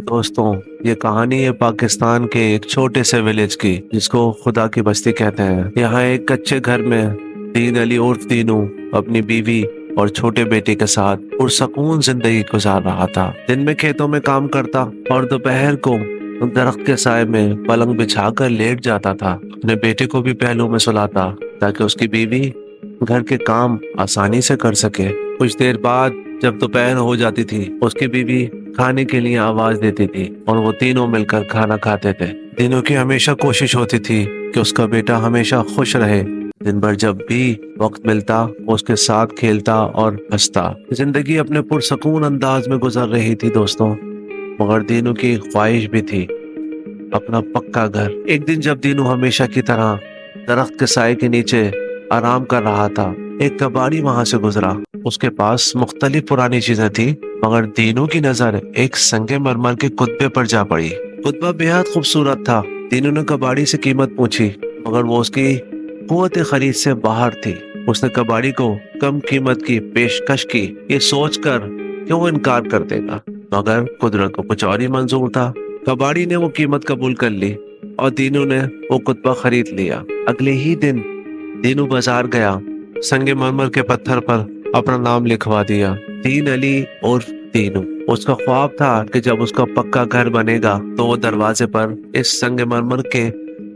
دوستوں، یہ کہانی ہے پاکستان کے ایک چھوٹے سے ولیج کی، جس کو خدا کی بستی کہتے ہیں۔ یہاں ایک کچے گھر میں دین علی عرف دینو اپنی بیوی اور چھوٹے بیٹے کے ساتھ پرسکون زندگی گزار رہا تھا۔ دن میں کھیتوں میں کام کرتا اور دوپہر کو درخت کے سائے میں پلنگ بچھا کر لیٹ جاتا تھا۔ اپنے بیٹے کو بھی پہلو میں سلاتا تاکہ اس کی بیوی گھر کے کام آسانی سے کر سکے۔ کچھ دیر بعد جب دوپہر ہو جاتی تھی، اس کی بیوی کھانے کے لیے آواز دیتی تھی اور وہ تینوں مل کر کھانا کھاتے تھے۔ دینوں کی ہمیشہ کوشش ہوتی تھی کہ اس کا بیٹا ہمیشہ خوش رہے۔ دن بھر جب بھی وقت ملتا وہ اس کے ساتھ کھیلتا اور ہنستا۔ زندگی اپنے پرسکون انداز میں گزر رہی تھی دوستوں، مگر دینوں کی خواہش بھی تھی اپنا پکا گھر۔ ایک دن جب دینوں ہمیشہ کی طرح درخت کے سائے کے نیچے آرام کر رہا تھا، ایک کباڑی وہاں سے گزرا۔ اس کے پاس مختلف پرانی چیزیں تھی، مگر دینوں کی نظر ایک سنگ مرمر کے کتبے پر جا پڑی۔ کتبہ بےحد خوبصورت تھا۔ دینوں نے کباڑی سے قیمت پوچھی، مگر وہ اس کی قوت خرید سے باہر تھی۔ اس نے کباڑی کو کم قیمت کی پیشکش کی، یہ سوچ کر کہ وہ انکار کر دے گا، مگر قدرت کو کچھ اور ہی منظور تھا۔ کباڑی نے وہ قیمت قبول کر لی اور دینوں نے وہ کتبہ خرید لیا۔ اگلے ہی دن دینوں بازار گیا، سنگ مرمر کے پتھر پر اپنا نام لکھوا دیا، دین علی عرف دینو۔ اس کا خواب تھا کہ جب اس کا پکا گھر بنے گا تو وہ دروازے پر اس سنگ مرمر کے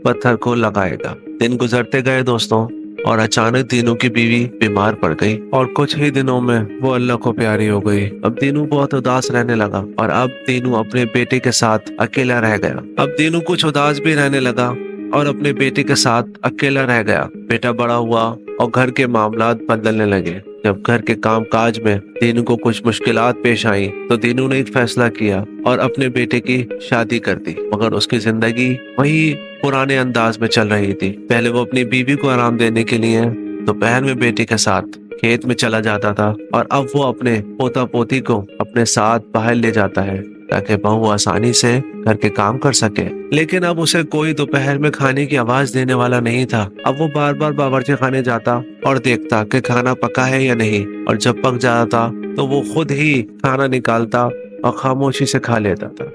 پتھر کو لگائے گا۔ دن گزرتے گئے دوستوں، اور اچانک دینوں کی بیوی بیمار پڑ گئی اور کچھ ہی دنوں میں وہ اللہ کو پیاری ہو گئی۔ اب دینوں بہت اداس رہنے لگا اور اب دینوں اپنے بیٹے کے ساتھ اکیلا رہ گیا۔ اب دینوں کچھ اداس بھی رہنے لگا اور اپنے بیٹے کے ساتھ اکیلا رہ گیا۔ بیٹا بڑا ہوا اور گھر کے معاملات بدلنے لگے۔ جب گھر کے کام کاج میں دینوں کو کچھ مشکلات پیش آئیں تو دینوں نے ایک فیصلہ کیا اور اپنے بیٹے کی شادی کر دی، مگر اس کی زندگی وہی پرانے انداز میں چل رہی تھی۔ پہلے وہ اپنی بیوی کو آرام دینے کے لیے دوپہر میں بیٹے کے ساتھ کھیت میں چلا جاتا تھا، اور اب وہ اپنے پوتا پوتی کو اپنے ساتھ باہر لے جاتا ہے تاکہ بہو آسانی سے گھر کے کام کر سکے۔ لیکن اب اسے کوئی دوپہر میں کھانے کی آواز دینے والا نہیں تھا۔ اب وہ بار بار باورچی خانے جاتا اور دیکھتا کہ کھانا پکا ہے یا نہیں، اور جب پک جاتا تو وہ خود ہی کھانا نکالتا اور خاموشی سے کھا لیتا تھا۔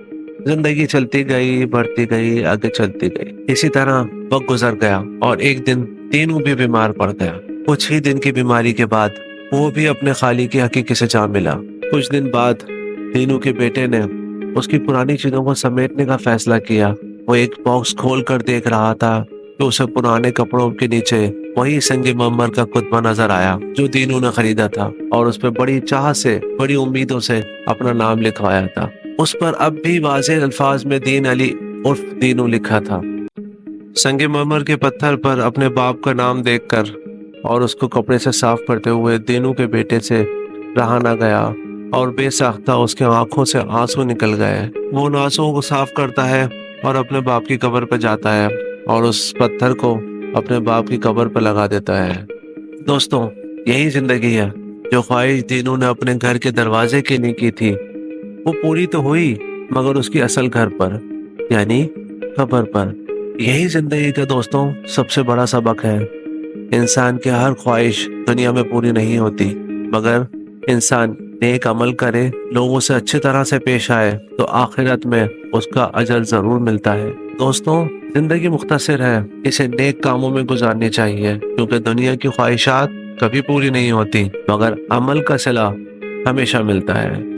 زندگی چلتی گئی، بڑھتی گئی، آگے چلتی گئی۔ اسی طرح وقت گزر گیا اور ایک دن دینوں بھی بیمار پڑ گیا۔ کچھ ہی دن کی بیماری کے بعد وہ بھی اپنے خالق کی حقیقی سے جا ملا۔ کچھ دن بعد دینوں کے بیٹے نے اس کی پرانی چیزوں کو سمیٹنے کا فیصلہ کیا۔ وہ ایک باکس کھول کر دیکھ رہا تھا کہ اسے پرانے کپڑوں کے نیچے وہی سنگ مرمر کا کتبہ نظر آیا جو دینوں نے خریدا تھا، اور اس پہ بڑی چاہ سے، بڑی امیدوں سے اپنا نام لکھوایا تھا۔ اس پر اب بھی واضح الفاظ میں دین علی عرف دینو لکھا تھا۔ سنگ مرمر کے پتھر پر اپنے باپ کا نام دیکھ کر اور اس کو کپڑے سے صاف کرتے ہوئے دینو کے بیٹے سے رہا نہ گیا، اور بے ساختہ اس کے آنکھوں سے آنسو نکل گئے۔ وہ ان آنسوؤں کو صاف کرتا ہے اور اپنے باپ کی قبر پہ جاتا ہے اور اس پتھر کو اپنے باپ کی قبر پہ لگا دیتا ہے۔ دوستوں، یہی زندگی ہے۔ جو خواہش دینو نے اپنے گھر کے دروازے کے لیے کی تھی وہ پوری تو ہوئی، مگر اس کی اصل گھر پر، یعنی قبر پر۔ یہی زندگی کا دوستوں سب سے بڑا سبق ہے۔ انسان کی ہر خواہش دنیا میں پوری نہیں ہوتی، مگر انسان نیک عمل کرے، لوگوں سے اچھی طرح سے پیش آئے تو آخرت میں اس کا اجر ضرور ملتا ہے۔ دوستوں، زندگی مختصر ہے، اسے نیک کاموں میں گزارنی چاہیے، کیونکہ دنیا کی خواہشات کبھی پوری نہیں ہوتی، مگر عمل کا صلہ ہمیشہ ملتا ہے۔